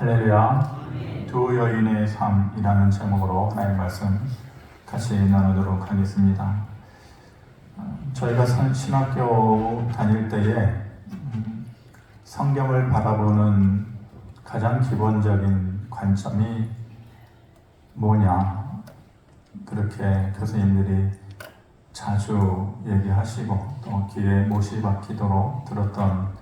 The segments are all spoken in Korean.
할렐루야. 두 여인의 삶이라는 제목으로 하나님의 말씀 같이 나누도록 하겠습니다. 저희가 신학교 다닐 때에 성경을 바라보는 가장 기본적인 관점이 뭐냐, 그렇게 교수님들이 자주 얘기하시고 또 귀에 못이 박히도록 들었던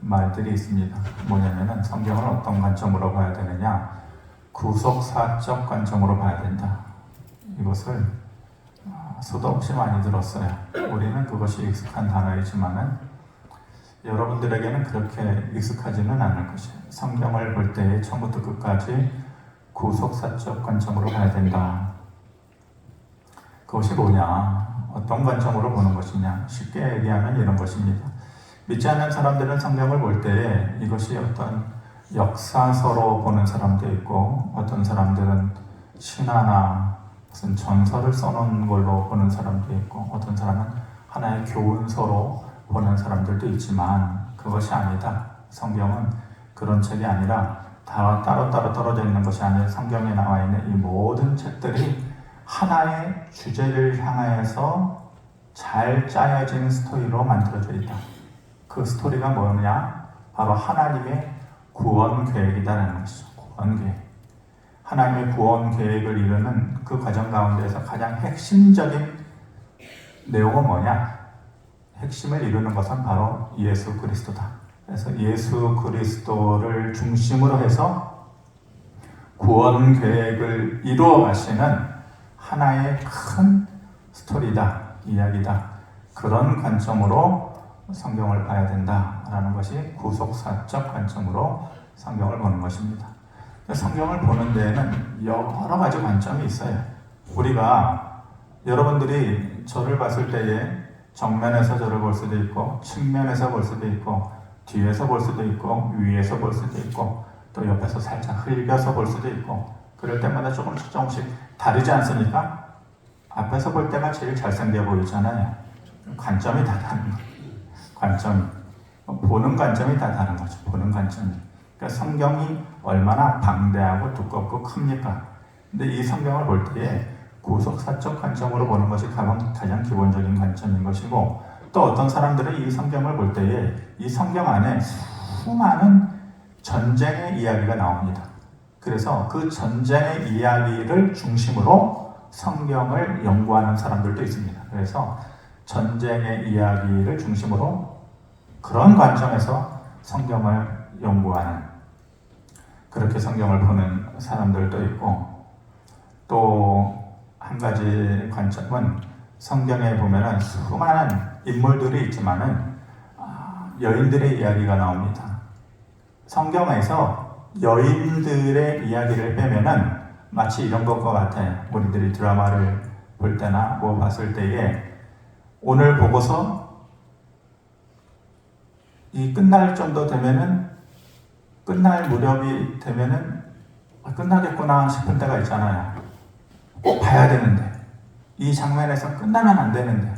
말들이 있습니다. 뭐냐면은 성경을 어떤 관점으로 봐야 되느냐, 구속사적 관점으로 봐야 된다. 이것을 수도 없이 많이 들었어요. 우리는 그것이 익숙한 단어이지만은 여러분들에게는 그렇게 익숙하지는 않을 것이에요. 성경을 볼 때에 처음부터 끝까지 구속사적 관점으로 봐야 된다. 그것이 뭐냐, 어떤 관점으로 보는 것이냐, 쉽게 얘기하면 이런 것입니다. 믿지 않는 사람들은 성경을 볼 때에 이것이 어떤 역사서로 보는 사람도 있고, 어떤 사람들은 신화나 무슨 전설을 써놓은 걸로 보는 사람도 있고, 어떤 사람은 하나의 교훈서로 보는 사람들도 있지만 그것이 아니다. 성경은 그런 책이 아니라 다 따로따로 떨어져 있는 것이 아니라 성경에 나와 있는 이 모든 책들이 하나의 주제를 향하여서 잘 짜여진 스토리로 만들어져 있다. 그 스토리가 뭐냐? 바로 하나님의 구원 계획이다라는 것이죠. 구원 계획. 하나님의 구원 계획을 이루는 그 과정 가운데서 가장 핵심적인 내용은 뭐냐? 핵심을 이루는 것은 바로 예수 그리스도다. 그래서 예수 그리스도를 중심으로 해서 구원 계획을 이루어 가시는 하나의 큰 스토리다, 이야기다. 그런 관점으로 성경을 봐야 된다라는 것이 구속사적 관점으로 성경을 보는 것입니다. 성경을 보는 데에는 여러 가지 관점이 있어요. 우리가, 여러분들이 저를 봤을 때에 정면에서 저를 볼 수도 있고, 측면에서 볼 수도 있고, 뒤에서 볼 수도 있고, 위에서 볼 수도 있고, 또 옆에서 살짝 흘겨서 볼 수도 있고, 그럴 때마다 조금씩 다르지 않습니까? 앞에서 볼 때가 제일 잘생겨 보이잖아요. 관점이 다 다른 거예요. 관점이, 보는 관점이 다 다른 거죠. 보는 관점이. 그러니까 성경이 얼마나 방대하고 두껍고 큽니까? 근데 이 성경을 볼 때에 구속사적 관점으로 보는 것이 가장 기본적인 관점인 것이고, 또 어떤 사람들은 이 성경을 볼 때에 이 성경 안에 수많은 전쟁의 이야기가 나옵니다. 그래서 그 전쟁의 이야기를 중심으로 성경을 연구하는 사람들도 있습니다. 그래서 전쟁의 이야기를 중심으로 그런 관점에서 성경을 연구하는, 그렇게 성경을 보는 사람들도 있고, 또 한 가지 관점은 성경에 보면은 수많은 인물들이 있지만은 여인들의 이야기가 나옵니다. 성경에서 여인들의 이야기를 빼면은 마치 이런 것과 같아요. 우리들이 드라마를 볼 때나 뭐 봤을 때에 오늘 보고서 이 끝날 정도 되면은, 끝날 무렵이 되면은 끝나겠구나 싶은 때가 있잖아요. 꼭 봐야 되는데, 이 장면에서 끝나면 안 되는데,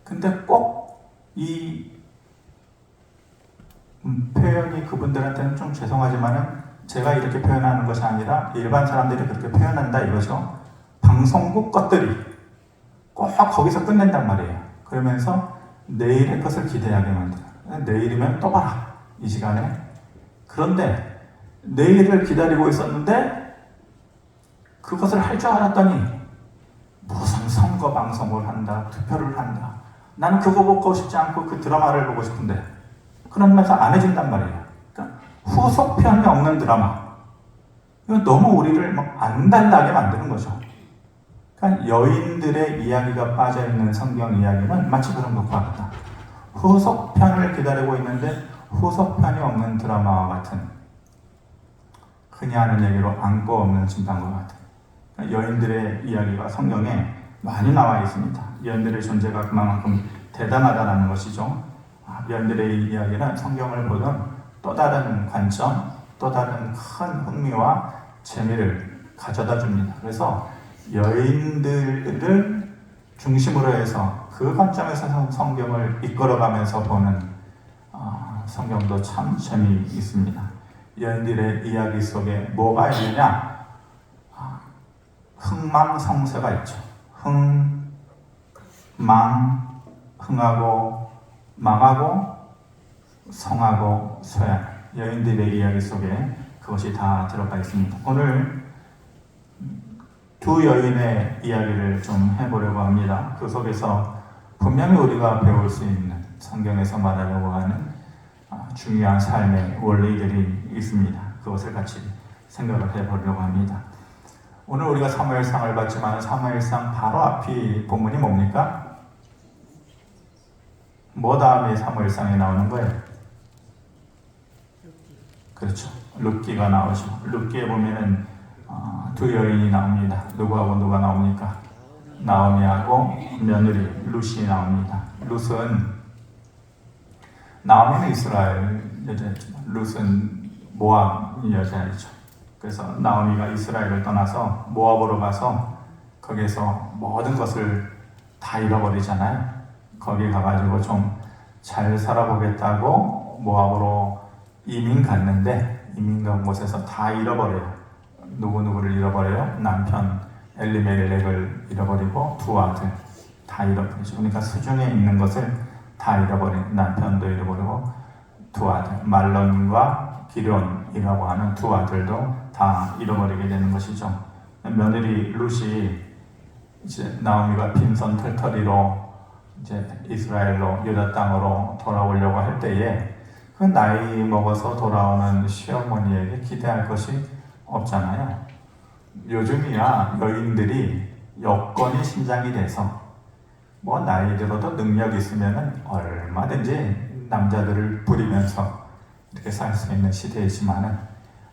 근데 꼭 이 표현이 그분들한테는 좀 죄송하지만은 제가 이렇게 표현하는 것이 아니라 일반 사람들이 그렇게 표현한다 이거죠. 방송국 것들이 꼭 거기서 끝낸단 말이에요. 그러면서 내일의 것을 기대하게 만들어요. 내일이면 또 봐라, 이 시간에. 그런데 내일을 기다리고 있었는데 그것을 할 줄 알았더니 무슨 선거 방송을 한다, 투표를 한다. 나는 그거 보고 싶지 않고 그 드라마를 보고 싶은데 그러면서 안 해준단 말이에요. 그러니까 후속편이 없는 드라마. 이건 너무 우리를 막 안달나게 만드는 거죠. 그러니까 여인들의 이야기가 빠져있는 성경 이야기는 마치 그런 것과 같다. 후속편을 기다리고 있는데 후속편이 없는 드라마와 같은, 흔히 하는 얘기로 안고 없는 진단과 같은, 그러니까 여인들의 이야기가 성경에 많이 나와 있습니다. 여인들의 존재가 그만큼 대단하다는 것이죠. 여인들의 이야기는 성경을 보던 또 다른 관점, 또 다른 큰 흥미와 재미를 가져다 줍니다. 그래서 여인들을 중심으로 해서 그 관점에서 성경을 이끌어가면서 보는 성경도 참 재미있습니다. 여인들의 이야기 속에 뭐가 있느냐? 흥망성쇠가 있죠. 흥하고 망하고 성하고 쇠. 여인들의 이야기 속에 그것이 다 들어가 있습니다. 오늘 두 여인의 이야기를 좀 해보려고 합니다. 그 속에서 분명히 우리가 배울 수 있는 성경에서 말하려고 하는 중요한 삶의 원리들이 있습니다. 그것을 같이 생각을 해보려고 합니다. 오늘 우리가 사무엘상을 봤지만 사무엘상 바로 앞이 본문이 뭡니까? 뭐 다음에 사무엘상에 나오는 거예요? 그렇죠. 룻기가 나오죠. 룻기에 보면은 두 여인이 나옵니다. 누구하고 누가 나옵니까? 나오미하고 며느리 룻이 나옵니다. 룻은 나오미는 이스라엘 여자였지만 룻은 모압 여자이죠. 그래서 나오미가 이스라엘을 떠나서 모압으로 가서 거기에서 모든 것을 다 잃어버리잖아요. 거기 가가지고 좀 잘 살아보겠다고 모압으로 이민 갔는데 이민 간 곳에서 다 잃어버려요. 누구누구를 잃어버려요? 남편 엘리멜렉을 잃어버리고 두 아들 다 잃어버리죠. 그러니까 수중에 있는 것을 다 잃어버린, 남편도 잃어버리고 두 아들 말론과 기론이라고 하는 두 아들도 다 잃어버리게 되는 것이죠. 며느리 룻이 이제 나오미가 빈손 털터리로 이제 이스라엘로 유다 땅으로 돌아오려고 할 때에 그 나이 먹어서 돌아오는 시어머니에게 기대할 것이 없잖아요. 요즘이야 여인들이 여건이 신장이 돼서 뭐 나이 들어도 능력 있으면은 얼마든지 남자들을 부리면서 이렇게 살 수 있는 시대이지만은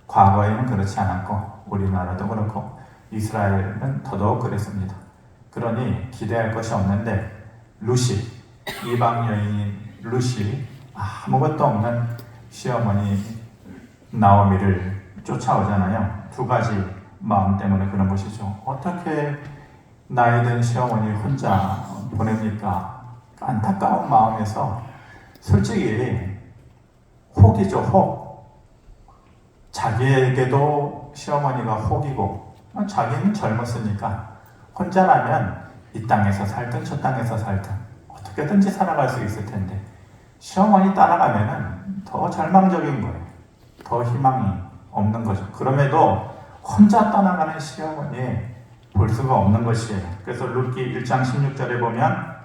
과거에는 그렇지 않았고 우리나라도 그렇고 이스라엘은 더더욱 그랬습니다. 그러니 기대할 것이 없는데 룻이 이방 여인인 룻이 아무것도 없는 시어머니 나오미를 쫓아오잖아요. 두 가지 마음 때문에 그런 것이죠. 어떻게 나이 든 시어머니 혼자 보냅니까? 안타까운 마음에서 솔직히 혹이죠. 혹. 자기에게도 시어머니가 혹이고 자기는 젊었으니까 혼자라면 이 땅에서 살든 저 땅에서 살든 어떻게든지 살아갈 수 있을 텐데 시어머니 따라가면은 더 절망적인 거예요. 더 희망이 없는 거죠. 그럼에도 혼자 떠나가는 시어머니 볼 수가 없는 것이에요. 그래서 룻기 1장 16절에 보면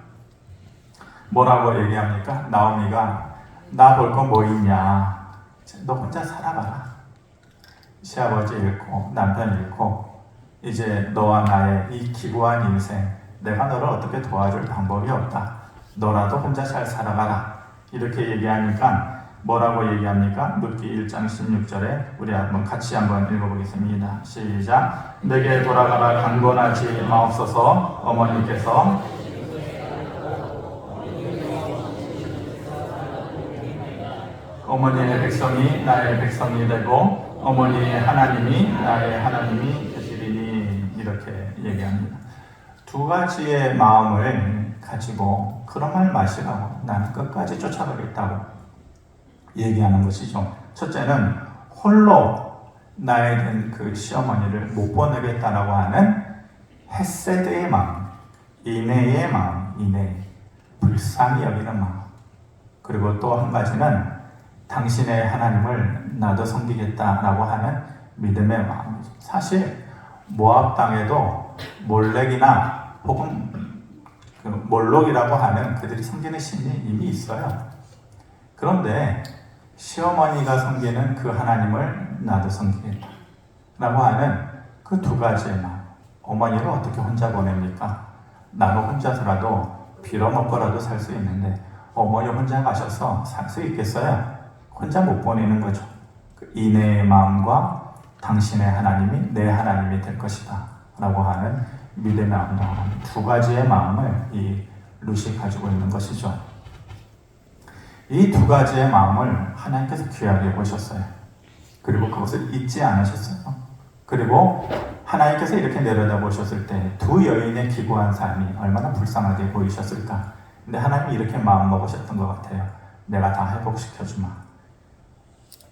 뭐라고 얘기합니까? 나오미가 나 볼 거 뭐 있냐? 너 혼자 살아가라. 시아버지 잃고 남편 잃고 이제 너와 나의 이 기구한 인생 내가 너를 어떻게 도와줄 방법이 없다. 너라도 혼자 잘 살아가라. 이렇게 얘기하니까 뭐라고 얘기합니까? 룻기 1장 16절에 우리 같이 한번 읽어보겠습니다. 시작. 내게 돌아가라 강권하지 마옵소서. 어머니께서 어머니의 백성이 나의 백성이 되고 어머니의 하나님이 나의 하나님이 되시리니 이렇게 얘기합니다. 두 가지의 마음을 가지고 그런 말 마시라고 나는 끝까지 쫓아가겠다고 얘기하는 것이죠. 첫째는 홀로 나에 든 그 시어머니를 못 보내겠다라고 하는 헤세드의 마음, 인애의 마음, 인애, 불쌍히 여기는 마음. 그리고 또 한 가지는 당신의 하나님을 나도 섬기겠다라고 하는 믿음의 마음이죠. 사실 모압 땅에도 몰렉이나 혹은 그 몰록이라고 하는 그들이 섬기는 신이 이미 있어요. 그런데 시어머니가 섬기는 그 하나님을 나도 섬기겠다 라고 하는 그 두 가지의 마음. 어머니를 어떻게 혼자 보냅니까? 나도 혼자서라도 빌어먹고라도 살 수 있는데 어머니 혼자 가셔서 살 수 있겠어요? 혼자 못 보내는 거죠. 그 인애의 마음과 당신의 하나님이 내 하나님이 될 것이다 라고 하는 믿음의 마음과 두 가지의 마음을 이 룻이 가지고 있는 것이죠. 이 두 가지의 마음을 하나님께서 귀하게 보셨어요. 그리고 그것을 잊지 않으셨어요. 그리고 하나님께서 이렇게 내려다 보셨을 때 두 여인의 기구한 삶이 얼마나 불쌍하게 보이셨을까. 근데 하나님이 이렇게 마음 먹으셨던 것 같아요. 내가 다 회복시켜주마.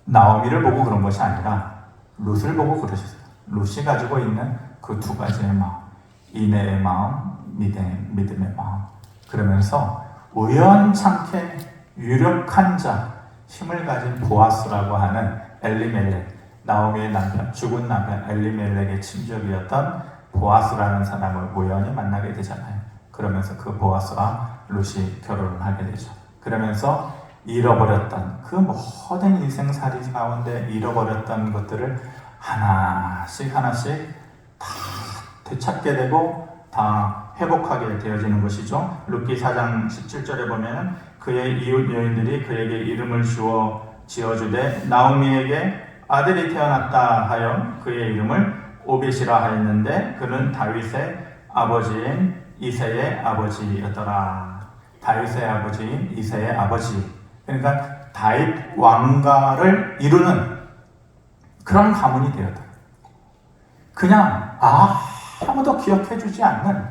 나오미를 보고 그런 것이 아니라 룻을 보고 그러셨어요. 룻이 가지고 있는 그 두 가지의 마음, 인애의 마음, 믿음의 마음. 그러면서 우연찮게 유력한 자, 힘을 가진 보아스라고 하는 엘리멜렉, 나오미의 남편, 죽은 남편 엘리멜렉의 친족이었던 보아스라는 사람을 우연히 만나게 되잖아요. 그러면서 그 보아스와 룻이 결혼을 하게 되죠. 그러면서 잃어버렸던 그 모든 인생살이 가운데 잃어버렸던 것들을 하나씩 다 되찾게 되고 다 회복하게 되어지는 것이죠. 룻기 4장 17절에 보면 그의 이웃 여인들이 그에게 이름을 지어주되 나오미에게 아들이 태어났다 하여 그의 이름을 오벳이라 하였는데 그는 다윗의 아버지인 이새의 아버지였더라. 다윗의 아버지인 이새의 아버지. 그러니까 다윗 왕가를 이루는 그런 가문이 되었다. 그냥 아무도 기억해주지 않는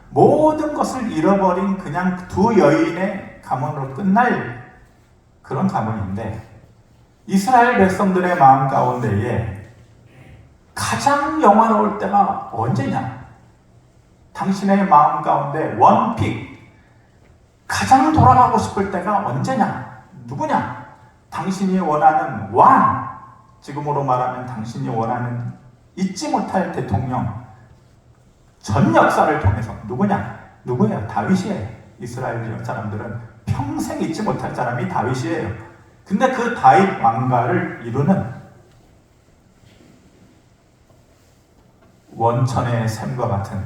모든 것을 잃어버린 그냥 두 여인의 가문으로 끝날 그런 가문인데 이스라엘 백성들의 마음 가운데에 가장 영화로울 때가 언제냐? 당신의 마음 가운데 원픽 가장 돌아가고 싶을 때가 언제냐? 누구냐? 당신이 원하는 왕, 지금으로 말하면 당신이 원하는 잊지 못할 대통령, 전 역사를 통해서 누구예요? 다윗이에요. 이스라엘 사람들은 평생 잊지 못할 사람이 다윗이에요. 근데 그 다윗 왕가를 이루는 원천의 샘과 같은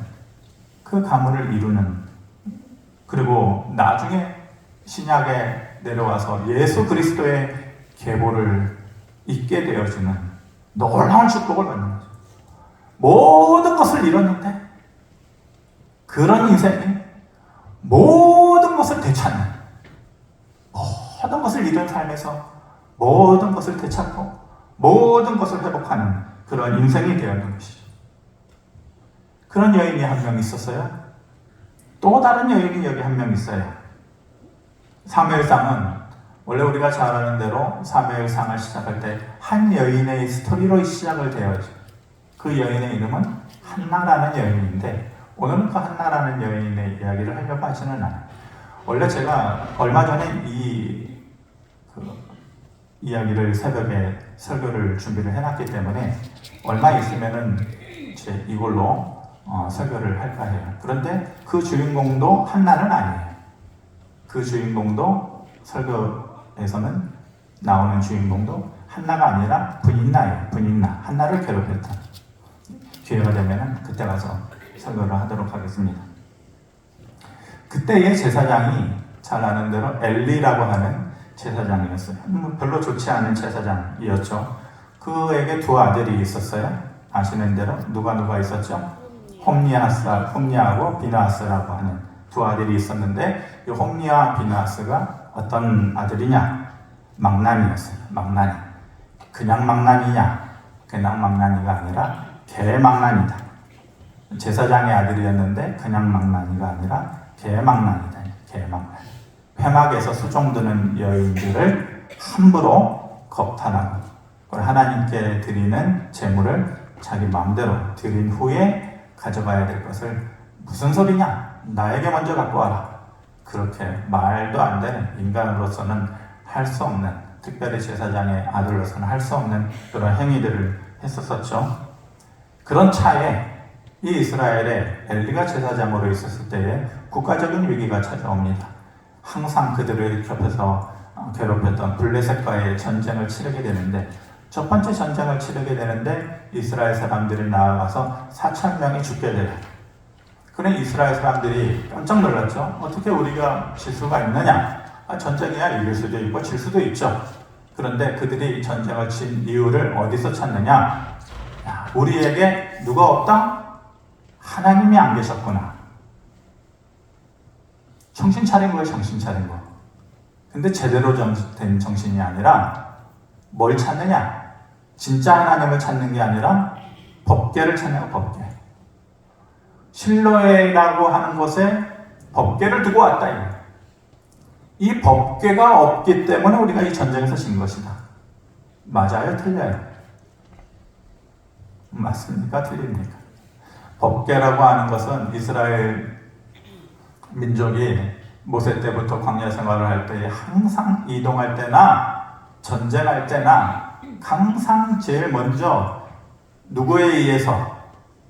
그 가문을 이루는, 그리고 나중에 신약에 내려와서 예수 그리스도의 계보를 잇게 되어주는 놀라운 축복을 받는 거죠. 모든 것을 잃었는데 그런 인생이 모든 것을 되찾는, 모든 것을 잃은 삶에서 모든 것을 되찾고 모든 것을 회복하는 그런 인생이 되었는 것이죠. 그런 여인이 한 명 있었어요. 또 다른 여인이 여기 한 명 있어요. 사무엘상은 원래 우리가 잘 아는 대로 사무엘상을 시작할 때 한 여인의 스토리로 시작을 되어죠. 그 여인의 이름은 한나라는 여인인데 오늘은 그 한나라는 여인의 이야기를 하려고 하지는 않아요. 원래 제가 얼마 전에 이 이야기를 새벽에 설교를 준비를 해놨기 때문에 얼마 있으면은 이걸로 설교를 할까 해요. 그런데 그 주인공도 한나는 아니에요. 그 주인공도 설교에서는 나오는 주인공도 한나가 아니라 분인나예요. 분인나. 한나를 괴롭혔던. 기회가 되면 그때 가서 설교를 하도록 하겠습니다. 그때의 제사장이 잘 아는 대로 엘리라고 하는 제사장이었어요. 별로 좋지 않은 제사장이었죠. 그에게 두 아들이 있었어요. 아시는 대로 누가 있었죠? 홈니하고 비나하스라고 하는 두 아들이 있었는데 이 홈니와 비나하스가 어떤 아들이냐? 망나니였어요. 망나니. 그냥 망나니냐? 그냥 망나니가 아니라 개망나니다. 제사장의 아들이었는데 그냥 망나니가 아니라 개망나니다. 개망나니. 회막에서 수종드는 여인들을 함부로 겁탈하고 하나님께 드리는 제물을 자기 마음대로 드린 후에 가져가야 될 것을 무슨 소리냐? 나에게 먼저 갖고 와라. 그렇게 말도 안 되는, 인간으로서는 할 수 없는, 특별히 제사장의 아들로서는 할 수 없는 그런 행위들을 했었었죠. 그런 차에 이 이스라엘에 엘리가 제사장으로 있었을 때에 국가적인 위기가 찾아옵니다. 항상 그들을 곁에서 괴롭혔던 블레셋과의 전쟁을 치르게 되는데 첫 번째 전쟁을 치르게 되는데 이스라엘 사람들이 나아가서 4,000명이 죽게 돼요. 그래 이스라엘 사람들이 깜짝 놀랐죠. 어떻게 우리가 질 수가 있느냐? 전쟁이야 이길 수도 있고 질 수도 있죠. 그런데 그들이 전쟁을 친 이유를 어디서 찾느냐? 우리에게 누가 없다? 하나님이 안 계셨구나. 정신 차린 거예요, 정신 차린 거. 근데 제대로 된 정신이 아니라 뭘 찾느냐? 진짜 하나님을 찾는 게 아니라 법궤를 찾는 거, 법궤. 실로에라고 하는 곳에 법궤를 두고 왔다. 이 법궤가 없기 때문에 우리가 이 전쟁에서 진 것이다. 맞아요? 틀려요? 맞습니까? 틀립니까? 법궤라고 하는 것은 이스라엘 민족이 모세 때부터 광야 생활을 할 때에 항상 이동할 때나 전쟁할 때나 항상 제일 먼저 누구에 의해서,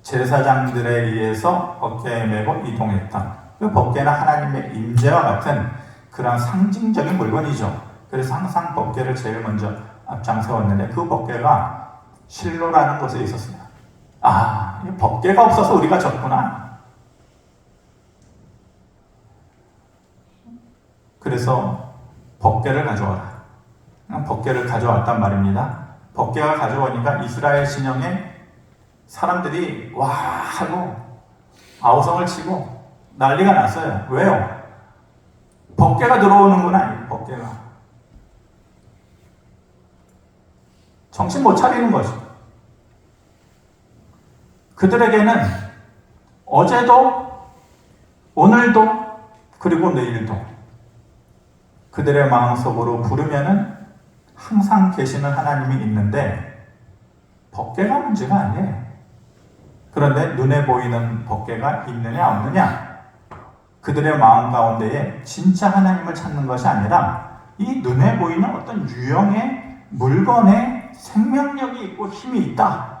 제사장들에 의해서 법궤에 메고 이동했던, 그 법궤는 하나님의 임재와 같은 그런 상징적인 물건이죠. 그래서 항상 법궤를 제일 먼저 앞장세웠는데 그 법궤가 실로라는 곳에 있었어요. 아, 법궤가 없어서 우리가 졌구나. 그래서 법궤를 가져와라. 법궤를 가져왔단 말입니다. 법궤가 가져오니까 이스라엘 진영에 사람들이 와 하고 아우성을 치고 난리가 났어요. 왜요? 법궤가 들어오는구나. 법궤가 정신 못 차리는 거죠. 그들에게는 어제도 오늘도 그리고 내일도 그들의 마음속으로 부르면은 항상 계시는 하나님이 있는데 법궤가 문제가 아니에요. 그런데 눈에 보이는 법궤가 있느냐 없느냐, 그들의 마음 가운데에 진짜 하나님을 찾는 것이 아니라 이 눈에 보이는 어떤 유형의 물건에 생명력이 있고 힘이 있다,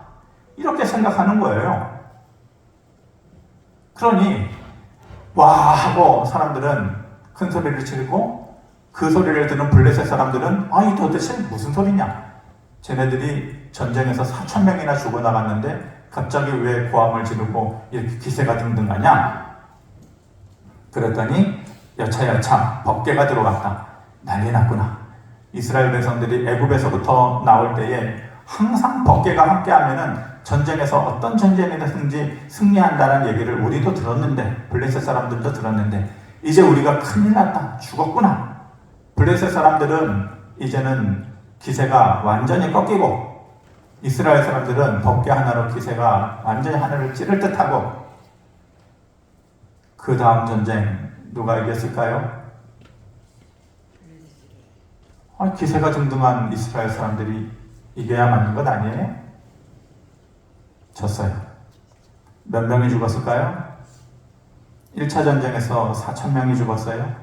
이렇게 생각하는 거예요. 그러니 와 하고 사람들은 큰 소리를 치고, 그 소리를 듣는 블레셋 사람들은 이 도대체 무슨 소리냐, 쟤네들이 전쟁에서 4,000명이나 죽어나갔는데 갑자기 왜 고함을 지르고 이렇게 기세가 등등하냐. 그랬더니 여차여차 법궤가 들어갔다. 난리 났구나. 이스라엘 백성들이 애굽에서부터 나올 때에 항상 법궤가 함께하면은 전쟁에서 어떤 전쟁이든지 승리한다는 얘기를 우리도 들었는데, 블레셋 사람들도 들었는데, 이제 우리가 큰일 났다, 죽었구나. 블레셋 사람들은 이제는 기세가 완전히 꺾이고, 이스라엘 사람들은 법궤 하나로 기세가 완전히 하늘을 찌를 듯하고, 그 다음 전쟁 누가 이겼을까요? 기세가 등등한 이스라엘 사람들이 이겨야 맞는 것 아니에요? 졌어요. 몇 명이 죽었을까요? 1차 전쟁에서 4,000명이 죽었어요.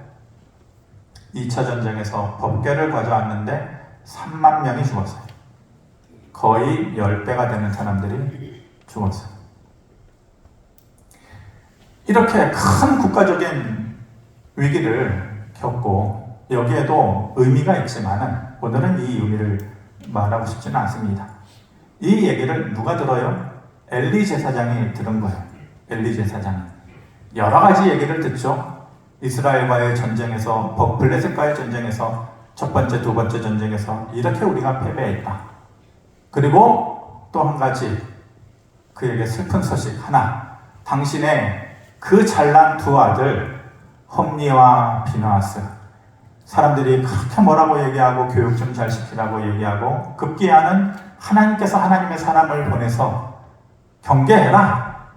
2차 전쟁에서 법궤를 가져왔는데 3만 명이 죽었어요. 거의 10배가 되는 사람들이 죽었어요. 이렇게 큰 국가적인 위기를 겪고, 여기에도 의미가 있지만 오늘은 이 의미를 말하고 싶지는 않습니다. 이 얘기를 누가 들어요? 엘리 제사장이 들은 거예요. 엘리 제사장이 여러 가지 얘기를 듣죠. 이스라엘과의 전쟁에서, 블레셋과의 전쟁에서, 첫 번째, 두 번째 전쟁에서 이렇게 우리가 패배했다. 그리고 또 한 가지 그에게 슬픈 소식 하나, 당신의 그 잘난 두 아들 홈니와 비느하스, 사람들이 그렇게 뭐라고 얘기하고 교육 좀 잘 시키라고 얘기하고, 급기야는 하나님께서 하나님의 사람을 보내서 경계해라,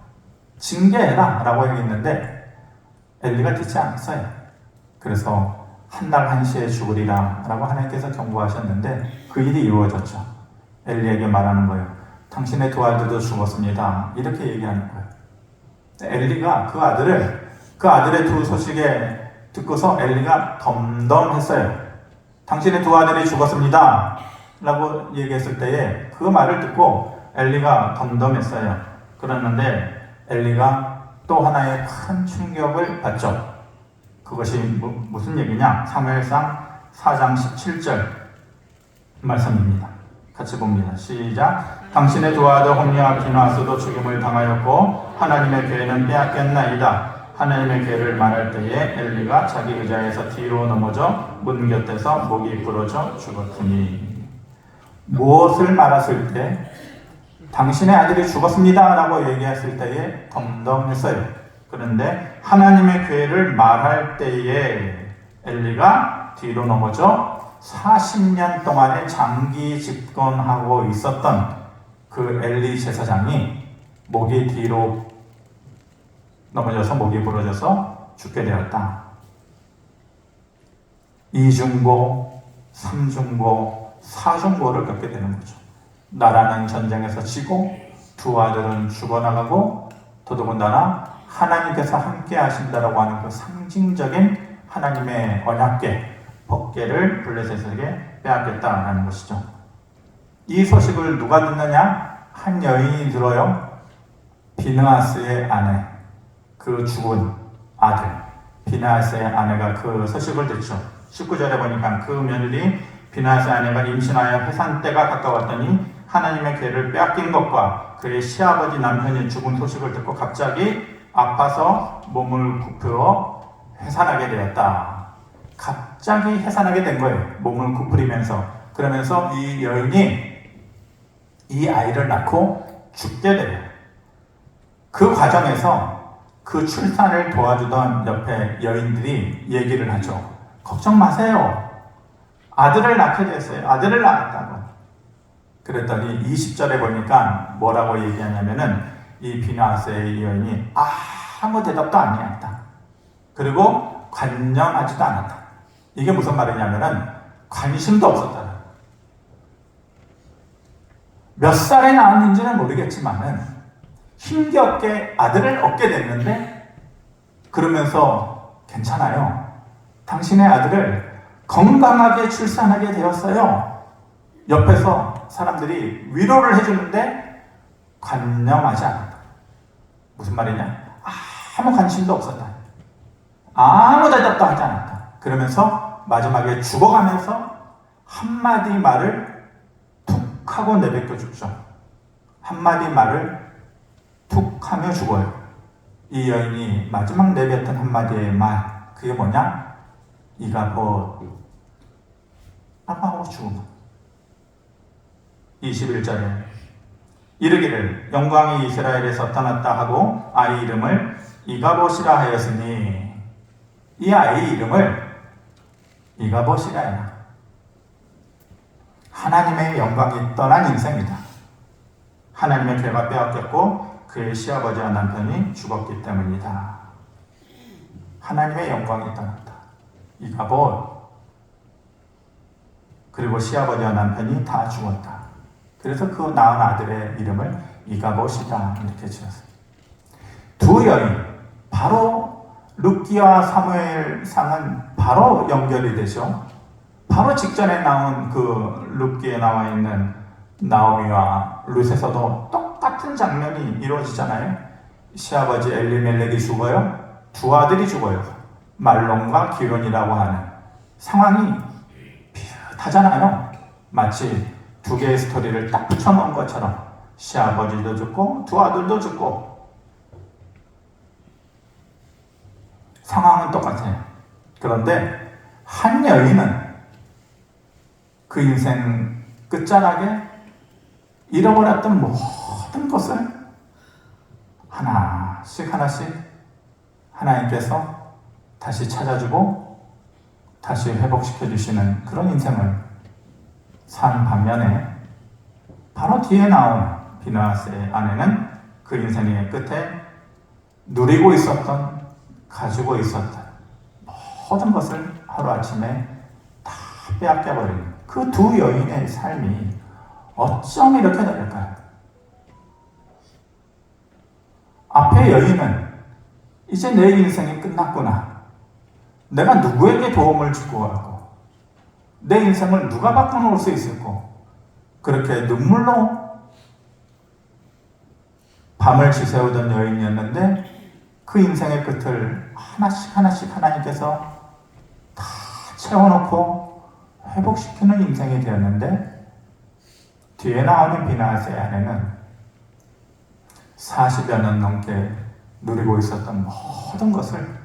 징계해라 라고 얘기했는데 엘리가 듣지 않았어요. 그래서 한 날 한시에 죽으리라 라고 하나님께서 경고하셨는데 그 일이 이루어졌죠. 엘리에게 말하는 거예요. 당신의 두 아들도 죽었습니다, 이렇게 얘기하는 거예요. 엘리가 그 아들의 두 소식에 듣고서 엘리가 덤덤했어요. 당신의 두 아들이 죽었습니다 라고 얘기했을 때에 그 말을 듣고 엘리가 덤덤했어요. 그러는데 엘리가 또 하나의 큰 충격을 받죠. 그것이 무슨 얘기냐? 사무엘상 4장 17절 말씀입니다. 같이 봅니다. 시작. 당신의 두 아들 홈리와 비느하스도 죽임을 당하였고 하나님의 궤는 빼앗겼나이다. 하나님의 궤를 말할 때에 엘리가 자기 의자에서 뒤로 넘어져 문 곁에서 목이 부러져 죽었으니. 무엇을 말했을 때? 당신의 아들이 죽었습니다 라고 얘기했을 때에 덤덤했어요. 그런데 하나님의 궤를 말할 때에 엘리가 뒤로 넘어져 40년 동안에 장기 집권하고 있었던 그 엘리 제사장이 목이 뒤로 넘어져서 목이 부러져서 죽게 되었다. 2중보, 3중보, 사중고를 겪게 되는 거죠. 나라는 전쟁에서 지고 두 아들은 죽어나가고 더더군다나 하나님께서 함께 하신다라고 하는 그 상징적인 하나님의 언약궤, 법궤를 블레셋에게 빼앗겼다라는 것이죠. 이 소식을 누가 듣느냐? 한 여인이 들어요. 비느하스의 아내, 그 죽은 아들 비느하스의 아내가 그 소식을 듣죠. 19절에 보니까 그 며느리 비느하스의 아내가 임신하여 해산 때가 가까웠더니 하나님의 궤를 빼앗긴 것과 그의 시아버지 남편이 죽은 소식을 듣고 갑자기 아파서 몸을 굽혀 해산하게 되었다. 갑자기 해산하게 된 거예요. 몸을 구부리면서. 그러면서 이 여인이 이 아이를 낳고 죽게 돼요. 그 과정에서 그 출산을 도와주던 옆에 여인들이 얘기를 하죠. 걱정 마세요. 아들을 낳게 됐어요. 아들을 낳았다고. 그랬더니 20절에 보니까 뭐라고 얘기하냐면은 이 비느하스의 여인이 아무 대답도 아니었다. 그리고 관념하지도 않았다. 이게 무슨 말이냐면은 관심도 없었다. 몇 살에 낳았는지는 모르겠지만은 힘겹게 아들을 얻게 됐는데 그러면서 괜찮아요. 당신의 아들을 건강하게 출산하게 되었어요. 옆에서 사람들이 위로를 해주는데 관념하지 않았다. 무슨 말이냐? 아무 관심도 없었다. 아무 대답도 하지 않았다. 그러면서 마지막에 죽어가면서 한마디 말을 툭 하고 내뱉겨 죽죠. 한마디 말을 툭 하며 죽어요. 이 여인이 마지막 내뱉은 한마디의 말, 그게 뭐냐? 이가봇 하고 죽은 것. 21절에 이르기를 영광이 이스라엘에서 떠났다 하고 아이 이름을 이가봇이라 하였으니 이 아이 이름을 이가봇이라 해요. 하나님의 영광이 떠난 인생이다. 하나님의 궤가 빼앗겼고 그의 시아버지와 남편이 죽었기 때문이다. 하나님의 영광이 떠났다. 이가봇 그리고 시아버지와 남편이 다 죽었다. 그래서 그 낳은 아들의 이름을 이가봇이다 이렇게 지었어요. 두 여인 바로 룻기와 사무엘상은 바로 연결이 되죠. 바로 직전에 나온 그 룻기에 나와 있는 나오미와 룻에서도 똑같은 장면이 이루어지잖아요. 시아버지 엘리멜렉이 죽어요. 두 아들이 죽어요. 말론과 기론이라고 하는 상황이 비슷하잖아요. 마치 두 개의 스토리를 딱 붙여놓은 것처럼 시아버지도 죽고 두 아들도 죽고 상황은 똑같아요. 그런데 한 여인은 그 인생 끝자락에 잃어버렸던 모든 것을 하나씩 하나님께서 다시 찾아주고 다시 회복시켜 주시는 그런 인생을 산 반면에 바로 뒤에 나온 비느하스의 아내는 그 인생의 끝에 누리고 있었던, 가지고 있었던 모든 것을 하루아침에 다 빼앗겨버리는 그 두 여인의 삶이 어쩜 이렇게 다를까요? 앞에 여인은 이제 내 인생이 끝났구나. 내가 누구에게 도움을 주고하고 내 인생을 누가 바꿔놓을 수 있을까? 그렇게 눈물로 밤을 지새우던 여인이었는데 그 인생의 끝을 하나씩 하나님께서 다 채워놓고 회복시키는 인생이 되었는데 뒤에 나오는 비느하스의 아내는 40여 년 넘게 누리고 있었던 모든 것을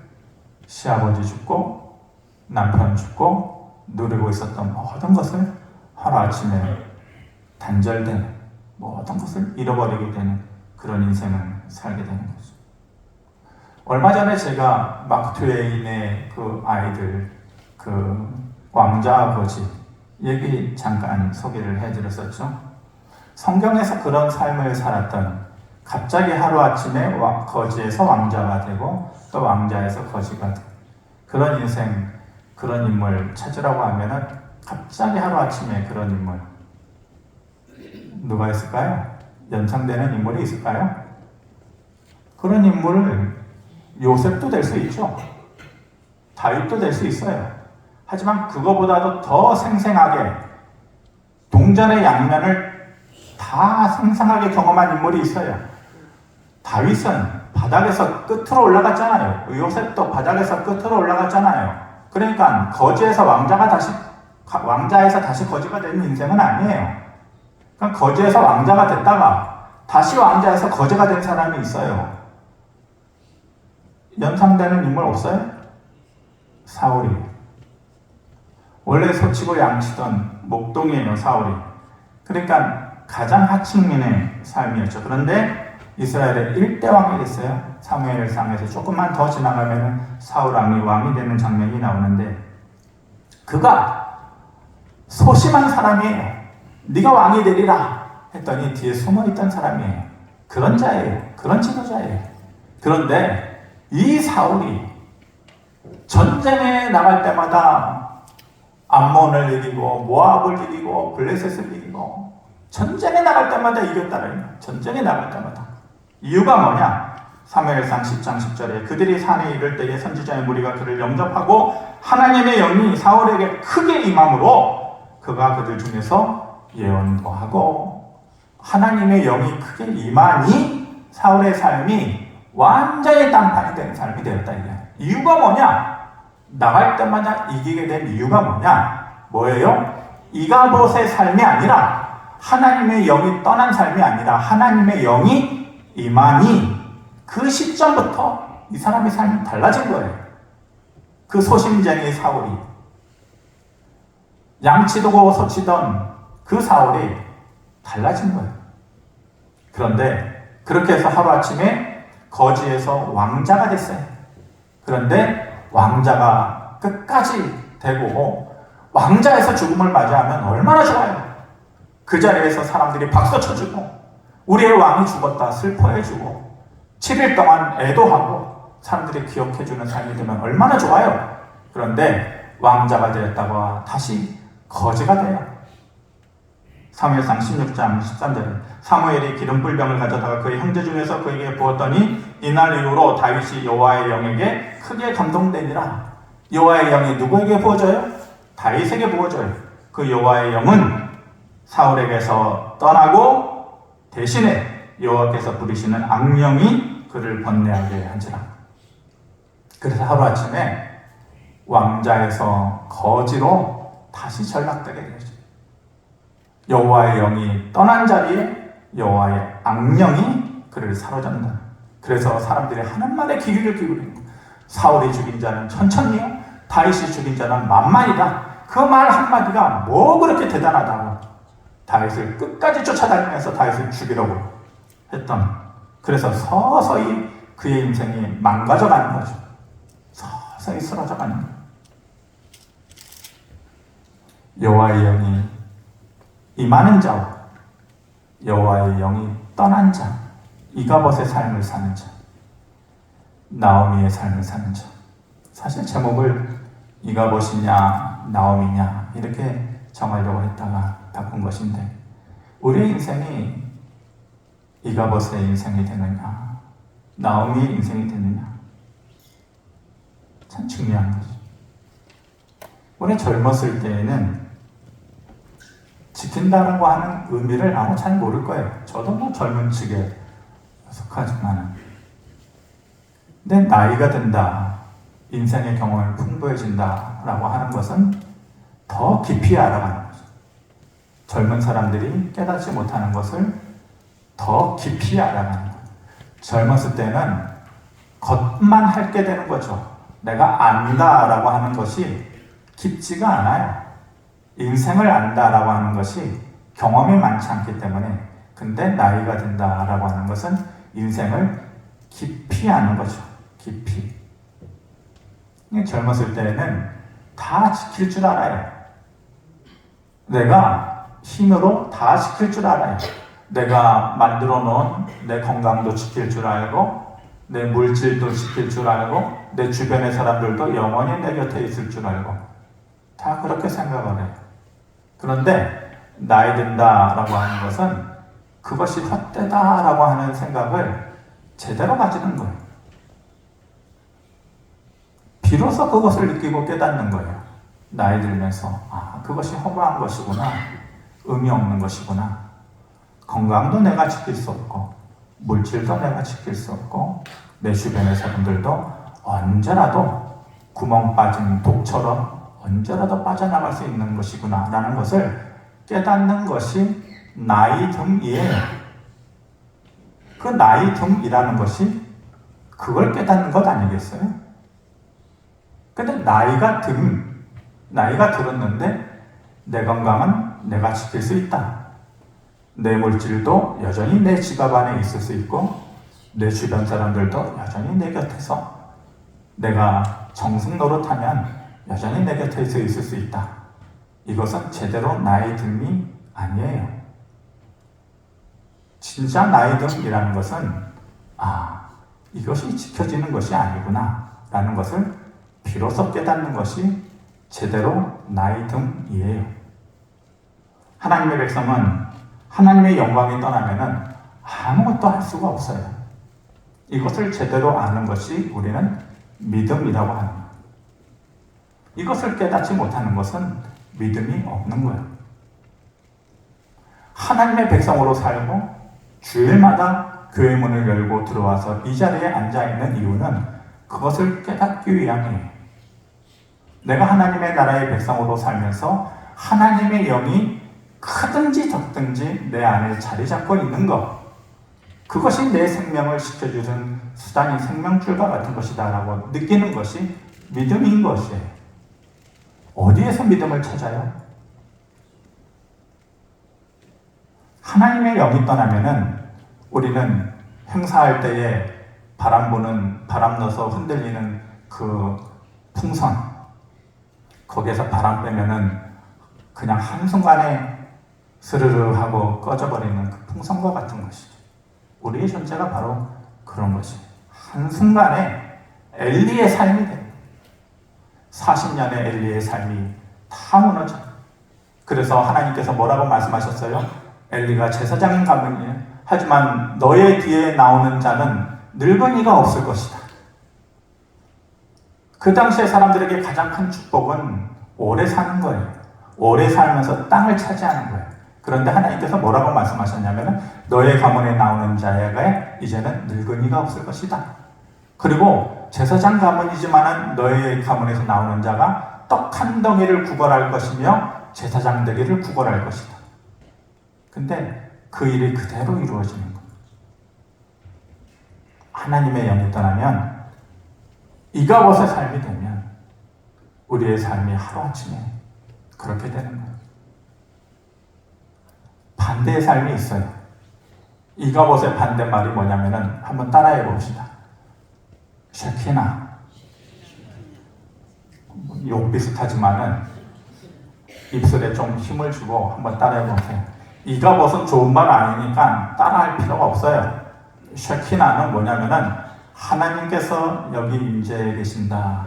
시아버지 죽고 남편 죽고 누리고 있었던 모든 것을 하루아침에 단절된 모든 것을 잃어버리게 되는 그런 인생을 살게 되는 거죠. 얼마 전에 제가 마크 트웨인의 그 아이들 그 왕자와 거지 얘기 잠깐 소개를 해드렸었죠. 성경에서 그런 삶을 살았던 갑자기 하루아침에 거지에서 왕자가 되고 또 왕자에서 거지가 되고 그런 인생, 그런 인물 찾으라고 하면은 갑자기 하루아침에 그런 인물 누가 있을까요? 연상되는 인물이 있을까요? 그런 인물을 요셉도 될 수 있죠. 다윗도 될 수 있어요. 하지만 그거보다도 더 생생하게 동전의 양면을 다 생생하게 경험한 인물이 있어요. 다윗은 바닥에서 끝으로 올라갔잖아요. 요셉도 바닥에서 끝으로 올라갔잖아요. 그러니까 거지에서 왕자에서 다시 거지가 된 인생은 아니에요. 그러니까 거지에서 왕자가 됐다가 다시 왕자에서 거지가 된 사람이 있어요. 연상되는 인물 없어요? 사울이. 원래 소치고 양치던 목동이에요, 사울이. 그러니까 가장 하층민의 삶이었죠. 그런데 이스라엘의 1대 왕이 됐어요. 사무엘상에서 조금만 더 지나가면 사울 왕이 되는 장면이 나오는데, 그가 소심한 사람이에요. 네가 왕이 되리라 했더니 뒤에 숨어있던 사람이에요. 그런 자예요. 그런 지도자예요. 그런데 이 사울이 전쟁에 나갈 때마다 암몬을 이기고 모압을 이기고 블레셋을 이기고 전쟁에 나갈 때마다 이겼다는 거예요. 전쟁에 나갈 때마다. 이유가 뭐냐? 사무엘상 10장 10절에 그들이 산에 이를 때에 선지자의 무리가 그를 영접하고 하나님의 영이 사울에게 크게 임함으로 그가 그들 중에서 예언도 하고, 하나님의 영이 크게 임하니 사울의 삶이 완전히 딴판이 되는 삶이 되었다. 이게 이유가 뭐냐? 나갈 때마다 이기게 된 이유가 뭐냐? 뭐예요? 이가봇의 삶이 아니라, 하나님의 영이 떠난 삶이 아니라 하나님의 영이 임하니 그 시점부터 이 사람의 삶이 달라진 거예요. 그 소심쟁이 사울이, 양치도 소치던 그 사울이 달라진 거예요. 그런데 그렇게 해서 하루아침에 거지에서 왕자가 됐어요. 그런데 왕자가 끝까지 되고 왕자에서 죽음을 맞이하면 얼마나 좋아요. 그 자리에서 사람들이 박수 쳐주고 우리의 왕이 죽었다 슬퍼해주고 7일 동안 애도하고 사람들이 기억해주는 삶이 되면 얼마나 좋아요. 그런데 왕자가 되었다가 다시 거지가 돼요. 사무엘상 16장 13절에 사무엘이 기름 뿔병을 가져다가 그의 형제 중에서 그에게 부었더니 이날 이후로 다윗이 여호와의 영에게 크게 감동되니라. 여호와의 영이 누구에게 부어져요? 다윗에게 부어져요. 그 여호와의 영은 사울에게서 떠나고 대신에 여호와께서 부리시는 악령이 그를 번뇌하게 한지라. 그래서 하루아침에 왕자에서 거지로 다시 전락되게 되죠. 여호와의 영이 떠난 자리에 여호와의 악령이 그를 사로잡는다. 그래서 사람들이 하는 말에 귀를 기울이는 거예요. 사울이 죽인 자는 천천히요, 다윗이 죽인 자는 만만이다. 그 말 한마디가 뭐 그렇게 대단하다고 다윗을 끝까지 쫓아다니면서 다윗을 죽이려고 했던, 그래서 서서히 그의 인생이 망가져가는 거죠. 서서히 쓰러져가는 거예요. 여호와의 영이 임하는 자와 여호와의 영이 떠난 자, 이가봇의 삶을 사는 자, 나오미의 삶을 사는 자. 사실 제목을 이가봇이냐 나오미냐 이렇게 정하려고 했다가 바꾼 것인데, 우리의 인생이 이가봇의 인생이 되느냐 나오미의 인생이 되느냐 참 중요한 거죠. 우리 젊었을 때에는 지킨다라고 하는 의미를 아마 잘 모를 거예요. 저도 뭐 젊은 층에 속하지만, 근데 나이가 든다, 인생의 경험이 풍부해진다라고 하는 것은 더 깊이 알아가는 거죠. 젊은 사람들이 깨닫지 못하는 것을 더 깊이 알아가는 거예요. 젊었을 때는 겉만 핥게 되는 거죠. 내가 안다라고 하는 것이 깊지가 않아요. 인생을 안다라고 하는 것이 경험이 많지 않기 때문에. 근데 나이가 든다라고 하는 것은 인생을 깊이 아는 거죠. 깊이. 젊었을 때는 다 지킬 줄 알아요. 내가 힘으로 다 지킬 줄 알아요. 내가 만들어 놓은 내 건강도 지킬 줄 알고, 내 물질도 지킬 줄 알고, 내 주변의 사람들도 영원히 내 곁에 있을 줄 알고, 다 그렇게 생각을 해요. 그런데 나이 든다라고 하는 것은 그것이 헛되다라고 하는 생각을 제대로 가지는 거예요. 비로소 그것을 느끼고 깨닫는 거예요. 나이 들면서 그것이 허무한 것이구나. 의미 없는 것이구나. 건강도 내가 지킬 수 없고 물질도 내가 지킬 수 없고 내 주변의 사람들도 언제라도 구멍 빠진 독처럼 언제라도 빠져나갈 수 있는 것이구나 라는 것을 깨닫는 것이 나이 듦이에요. 그 나이 듦이라는 것이 그걸 깨닫는 것 아니겠어요? 근데 나이가 들었는데 내 건강은 내가 지킬 수 있다. 내 물질도 여전히 내 지갑 안에 있을 수 있고 내 주변 사람들도 여전히 내 곁에서 내가 정승 노릇하면 여전히 내 곁에서 있을 수 있다. 이것은 제대로 나이 듦이 아니에요. 진짜 나이 듦이라는 것은 이것이 지켜지는 것이 아니구나 라는 것을 비로소 깨닫는 것이 제대로 나이 듦이에요. 하나님의 백성은 하나님의 영광이 떠나면은 아무것도 할 수가 없어요. 이것을 제대로 아는 것이 우리는 믿음이라고 합니다. 이것을 깨닫지 못하는 것은 믿음이 없는 거예요. 하나님의 백성으로 살고 주일마다 교회 문을 열고 들어와서 이 자리에 앉아있는 이유는 그것을 깨닫기 위함이에요. 내가 하나님의 나라의 백성으로 살면서 하나님의 영이 크든지 적든지 내 안에 자리 잡고 있는 것, 그것이 내 생명을 지켜주는 수단이 생명줄과 같은 것이다 라고 느끼는 것이 믿음인 것이에요. 어디에서 믿음을 찾아요? 하나님의 영이 떠나면은 우리는 행사할 때에 바람 넣어서 흔들리는 그 풍선, 거기에서 바람 빼면은 그냥 한순간에 스르르 하고 꺼져버리는 그 풍선과 같은 것이죠. 우리의 존재가 바로 그런 것이 한순간에 엘리의 삶이 됩니다. 40년의 엘리의 삶이 다 무너져. 그래서 하나님께서 뭐라고 말씀하셨어요? 엘리가 제사장인 가문이에요. 하지만 너의 뒤에 나오는 자는 늙은이가 없을 것이다. 그 당시에 사람들에게 가장 큰 축복은 오래 사는 거예요. 오래 살면서 땅을 차지하는 거예요. 그런데 하나님께서 뭐라고 말씀하셨냐면 너의 가문에 나오는 자에게 이제는 늙은이가 없을 것이다. 그리고 제사장 가문이지만 너의 가문에서 나오는 자가 떡 한 덩이를 구걸할 것이며 제사장 되기를 구걸할 것이다. 근데 그 일이 그대로 이루어지는 거예요. 하나님의 영이 떠나면 이가봇의 삶이 되면 우리의 삶이 하루아침에 그렇게 되는 거예요. 반대의 삶이 있어요. 이가봇의 반대말이 뭐냐면은 한번 따라해 봅시다. 쉐키나. 욕 비슷하지만은 입술에 좀 힘을 주고 한번 따라해 보세요. 이가봇은 좋은 말 아니니까 따라할 필요가 없어요. 쉐키나는 뭐냐면은 하나님께서 여기 임재해 계신다.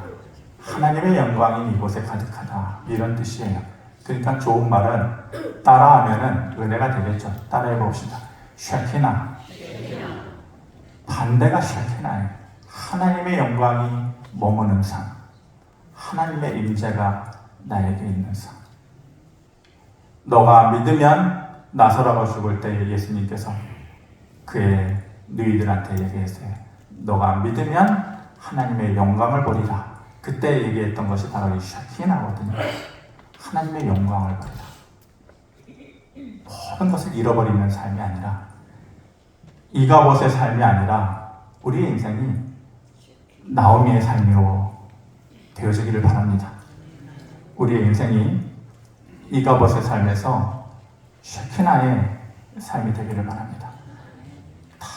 하나님의 영광이 이곳에 가득하다. 이런 뜻이에요. 그러니까 좋은 말은 따라하면은 은혜가 되겠죠. 따라해 봅시다. 쉐키나. 반대가 쉐키나예요. 하나님의 영광이 머무는 삶. 하나님의 임재가 나에게 있는 삶. 너가 믿으면 나서라고 죽을 때 예수님께서 그의 누이들한테 얘기했어요. 너가 믿으면 하나님의 영광을 보리라. 그때 얘기했던 것이 바로 이 샤키나거든요. 하나님의 영광을 보리라. 모든 것을 잃어버리는 삶이 아니라 이가봇의 삶이 아니라 우리의 인생이 나오미의 삶으로 되어지기를 바랍니다. 우리의 인생이 이가봇의 삶에서 쉐키나의 삶이 되기를 바랍니다. 다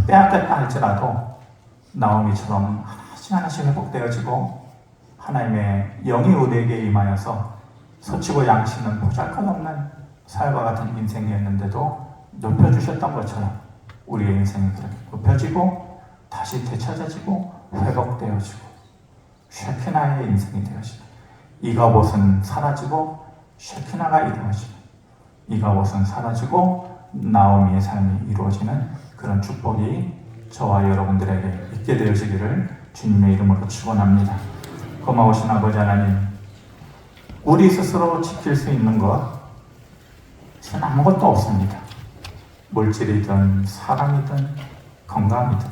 빼앗겼다 할지라도 나오미처럼 하나씩 회복되어지고 하나님의 영이 우리에게 임하여서 소치고 양치는 보잘것없는 살과 같은 인생이었는데도 높여주셨던 것처럼 우리의 인생이 그렇게 높여지고 다시 되찾아지고 회복되어지고 쉐키나의 인생이 되어지고 이가봇은 사라지고 쉐키나가 이루어지는, 이가봇은 사라지고 나오미의 삶이 이루어지는 그런 축복이 저와 여러분들에게 있게 되어지기를 주님의 이름으로 축원합니다. 고마우신 아버지 하나님, 우리 스스로 지킬 수 있는 것은 아무것도 없습니다. 물질이든 사람이든 건강이든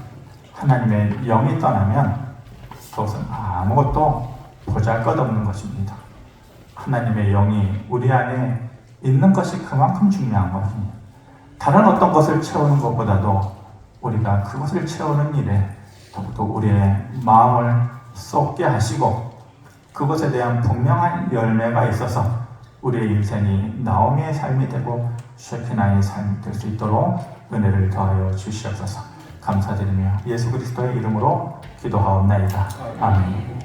하나님의 영이 떠나면 그것은 아무것도 보잘것없는 것입니다. 하나님의 영이 우리 안에 있는 것이 그만큼 중요한 것입니다. 다른 어떤 것을 채우는 것보다도 우리가 그것을 채우는 일에 더욱더 우리의 마음을 쏟게 하시고 그것에 대한 분명한 열매가 있어서 우리의 인생이 나오미의 삶이 되고 쉐키나의 삶이 될 수 있도록 은혜를 더하여 주시옵소서. 감사드리며 예수 그리스도의 이름으로 기도하옵나이다. 아멘.